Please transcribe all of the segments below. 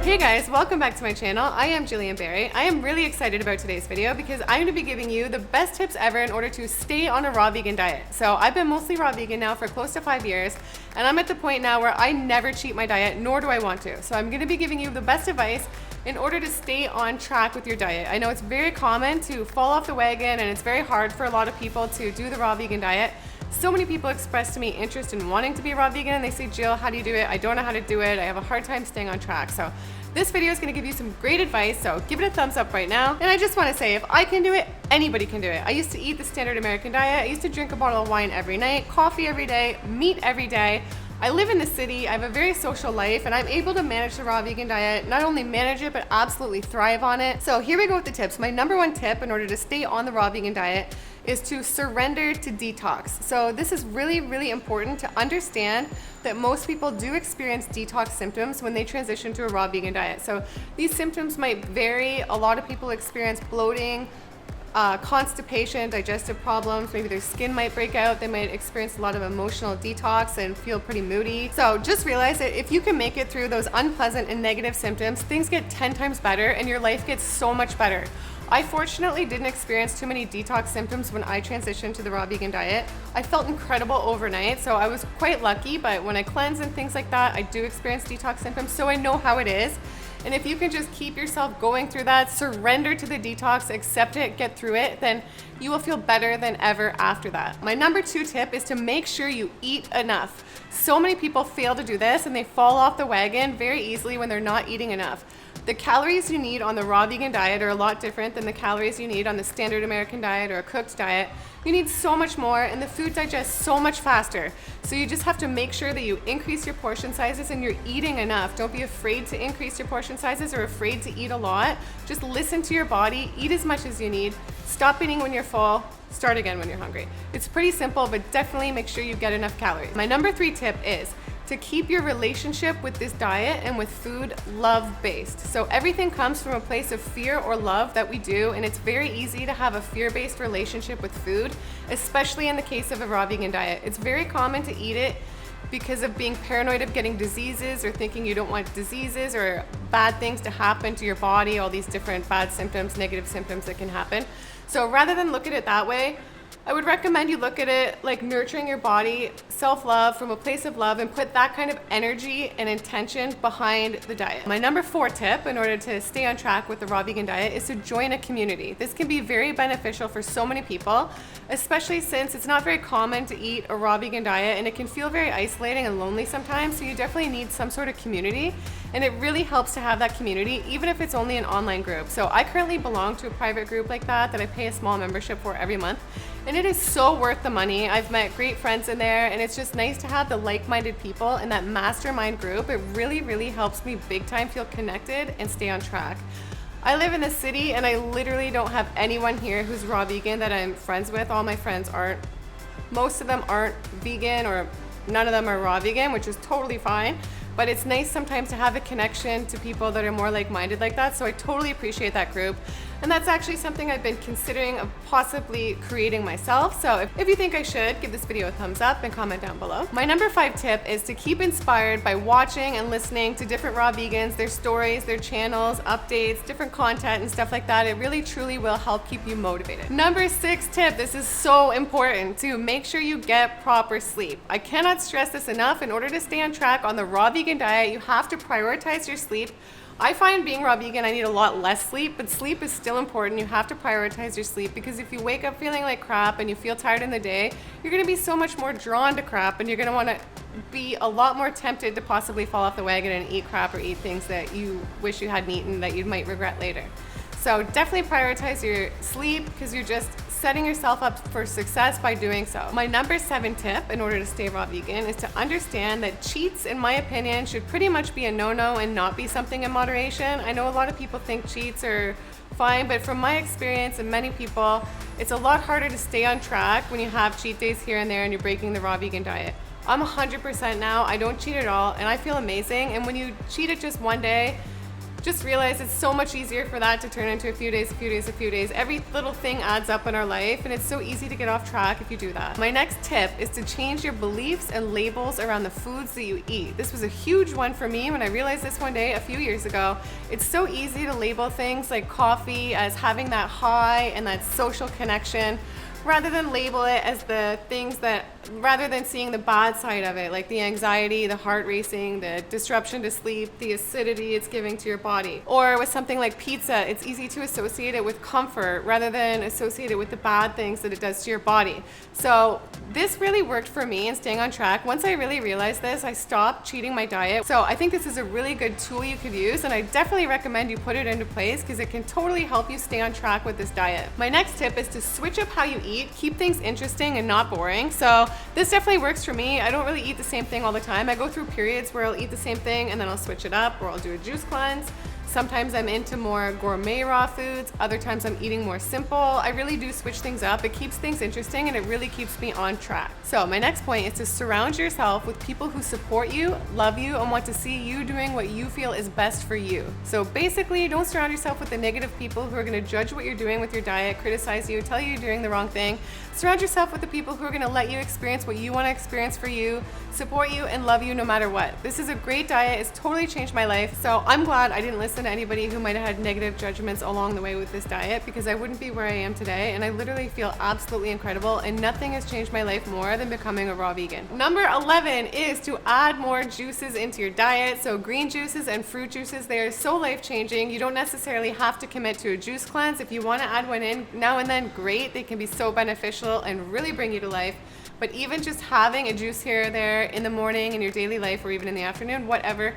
Hey guys, welcome back to my channel. I am Gillian. I am really excited about today's video because I'm going to be giving you the best tips ever in order to stay on a raw vegan diet. So I've been mostly raw vegan now for close to 5 years, and I'm at the point now where I never cheat my diet, nor do I want to. So I'm going to be giving you the best advice in order to stay on track with your diet. I know it's very common to fall off the wagon, and it's very hard for a lot of people to do the raw vegan diet. So many people express to me interest in wanting to be raw vegan, and they say, Jill, how do you do it? I don't know how to do it. I have a hard time staying on track. So this video is going to give you some great advice, so give it a thumbs up right now. And I just want to say, if I can do it, anybody can do it. I used to eat the standard American diet. I used to drink a bottle of wine every night, coffee every day, meat every day. I live in the city, I have a very social life, and I'm able to manage the raw vegan diet. Not only manage it, but absolutely thrive on it. So here we go with the tips. My number one tip in order to stay on the raw vegan diet is to surrender to detox. So this is really, really important to understand that most people do experience detox symptoms when they transition to a raw vegan diet. So these symptoms might vary. A lot of people experience bloating, constipation, digestive problems, maybe their skin might break out, they might experience a lot of emotional detox and feel pretty moody. So just realize that if you can make it through those unpleasant and negative symptoms, things get 10 times better and your life gets so much better. I fortunately didn't experience too many detox symptoms when I transitioned to the raw vegan diet. I felt incredible overnight, so I was quite lucky, but when I cleanse and things like that, I do experience detox symptoms, so I know how it is. And if you can just keep yourself going through that, surrender to the detox, accept it, get through it, then you will feel better than ever after that. My number two tip is to make sure you eat enough. So many people fail to do this and they fall off the wagon very easily when they're not eating enough. The calories you need on the raw vegan diet are a lot different than the calories you need on the standard American diet or a cooked diet. You need so much more, and the food digests so much faster. So you just have to make sure that you increase your portion sizes and you're eating enough. Don't be afraid to increase your portion sizes or afraid to eat a lot. Just listen to your body, eat as much as you need, stop eating when you're full, start again when you're hungry. It's pretty simple, but definitely make sure you get enough calories. My number three tip is to keep your relationship with this diet and with food love-based. So everything comes from a place of fear or love that we do, and it's very easy to have a fear-based relationship with food, especially in the case of a raw vegan diet. It's very common to eat it because of being paranoid of getting diseases or thinking you don't want diseases or bad things to happen to your body, all these different bad symptoms, negative symptoms that can happen. So rather than look at it that way, I would recommend you look at it like nurturing your body, self-love from a place of love, and put that kind of energy and intention behind the diet. My number four tip in order to stay on track with the raw vegan diet is to join a community. This can be very beneficial for so many people, especially since it's not very common to eat a raw vegan diet and it can feel very isolating and lonely sometimes. So you definitely need some sort of community, and it really helps to have that community, even if it's only an online group. So I currently belong to a private group like that I pay a small membership for every month. And it is so worth the money. I've met great friends in there, and it's just nice to have the like-minded people in that mastermind group. It really, really helps me big time feel connected and stay on track. I live in the city, and I literally don't have anyone here who's raw vegan that I'm friends with. All my friends aren't. Most of them aren't vegan, or none of them are raw vegan, which is totally fine. But it's nice sometimes to have a connection to people that are more like-minded like that. So I totally appreciate that group. And that's actually something I've been considering of possibly creating myself. So if you think I should, give this video a thumbs up and comment down below. My number five tip is to keep inspired by watching and listening to different raw vegans, their stories, their channels, updates, different content and stuff like that. It really truly will help keep you motivated. Number six tip, this is so important, to make sure you get proper sleep. I cannot stress this enough. In order to stay on track on the raw vegan diet, you have to prioritize your sleep. I find being raw vegan, I need a lot less sleep, but sleep is still important. You have to prioritize your sleep, because if you wake up feeling like crap and you feel tired in the day, you're gonna be so much more drawn to crap, and you're gonna wanna be a lot more tempted to possibly fall off the wagon and eat crap or eat things that you wish you hadn't eaten that you might regret later. So definitely prioritize your sleep, because you're just setting yourself up for success by doing so. My number seven tip in order to stay raw vegan is to understand that cheats, in my opinion, should pretty much be a no-no and not be something in moderation. I know a lot of people think cheats are fine, but from my experience and many people, it's a lot harder to stay on track when you have cheat days here and there and you're breaking the raw vegan diet. I'm 100% now, I don't cheat at all, and I feel amazing. And when you cheat it just one day, just realize it's so much easier for that to turn into a few days, a few days, a few days. Every little thing adds up in our life, and it's so easy to get off track if you do that. My next tip is to change your beliefs and labels around the foods that you eat. This was a huge one for me when I realized this one day a few years ago. It's so easy to label things like coffee as having that high and that social connection, rather than label it as the things that, rather than seeing the bad side of it, like the anxiety, the heart racing, the disruption to sleep, the acidity it's giving to your body. Or with something like pizza, it's easy to associate it with comfort rather than associate it with the bad things that it does to your body. So this really worked for me in staying on track. Once I really realized this, I stopped cheating my diet. So I think this is a really good tool you could use, and I definitely recommend you put it into place because it can totally help you stay on track with this diet. My next tip is to switch up how you eat, keep things interesting and not boring. So this definitely works for me. I don't really eat the same thing all the time. I go through periods where I'll eat the same thing and then I'll switch it up, or I'll do a juice cleanse. Sometimes I'm into more gourmet raw foods. Other times I'm eating more simple. I really do switch things up. It keeps things interesting and it really keeps me on track. So my next point is to surround yourself with people who support you, love you, and want to see you doing what you feel is best for you. So basically, don't surround yourself with the negative people who are going to judge what you're doing with your diet, criticize you, tell you you're doing the wrong thing. Surround yourself with the people who are going to let you experience what you want to experience for you, support you, and love you no matter what. This is a great diet. It's totally changed my life. So I'm glad I didn't listen to anybody who might have had negative judgments along the way with this diet, because I wouldn't be where I am today, and I literally feel absolutely incredible, and nothing has changed my life more than becoming a raw vegan. Number 11 is to add more juices into your diet. So green juices and fruit juices, they are so life-changing. You don't necessarily have to commit to a juice cleanse. If you want to add one in now and then, great. They can be so beneficial and really bring you to life. But even just having a juice here or there in the morning in your daily life, or even in the afternoon, whatever,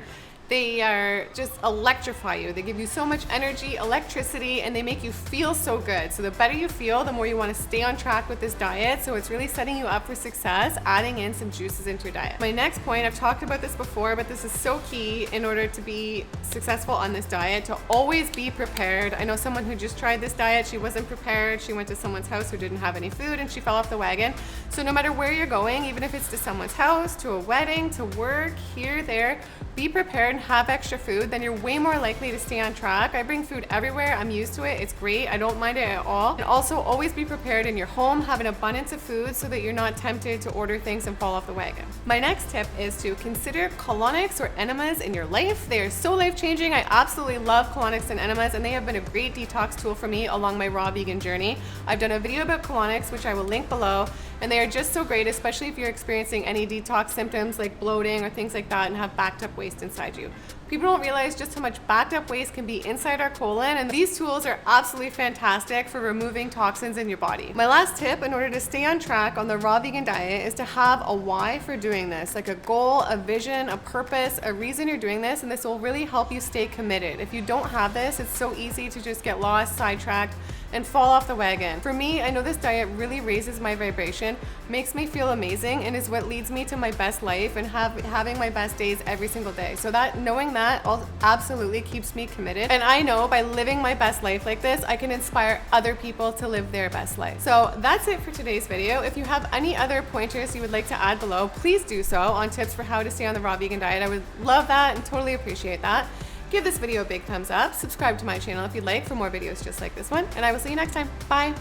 they are just electrify you. They give you so much energy, electricity, and they make you feel so good. So the better you feel, the more you want to stay on track with this diet. So it's really setting you up for success, adding in some juices into your diet. My next point, I've talked about this before, but this is so key in order to be successful on this diet, to always be prepared. I know someone who just tried this diet. She wasn't prepared. She went to someone's house who didn't have any food, and she fell off the wagon. So no matter where you're going, even if it's to someone's house, to a wedding, to work, here, there, be prepared and have extra food. Then you're way more likely to stay on track. I bring food everywhere. I'm used to it. It's great. I don't mind it at all. And also always be prepared in your home. Have an abundance of food so that you're not tempted to order things and fall off the wagon. My next tip is to consider colonics or enemas in your life. They are so life-changing. I absolutely love colonics and enemas, and they have been a great detox tool for me along my raw vegan journey. I've done a video about colonics, which I will link below, and they are just so great, especially if you're experiencing any detox symptoms like bloating or things like that and have backed up waste inside you. People don't realize just how much backed up waste can be inside our colon, and these tools are absolutely fantastic for removing toxins in your body. My last tip in order to stay on track on the raw vegan diet is to have a why for doing this, like a goal, a vision, a purpose, a reason you're doing this, and this will really help you stay committed. If you don't have this, it's so easy to just get lost, sidetracked, and fall off the wagon. For me, I know this diet really raises my vibration, makes me feel amazing, and is what leads me to my best life and having my best days every single day. So that knowing that absolutely keeps me committed. And I know by living my best life like this, I can inspire other people to live their best life. So that's it for today's video. If you have any other pointers you would like to add below, please do so on tips for how to stay on the raw vegan diet. I would love that and totally appreciate that. Give this video a big thumbs up, subscribe to my channel if you'd like for more videos just like this one, and I will see you next time. Bye.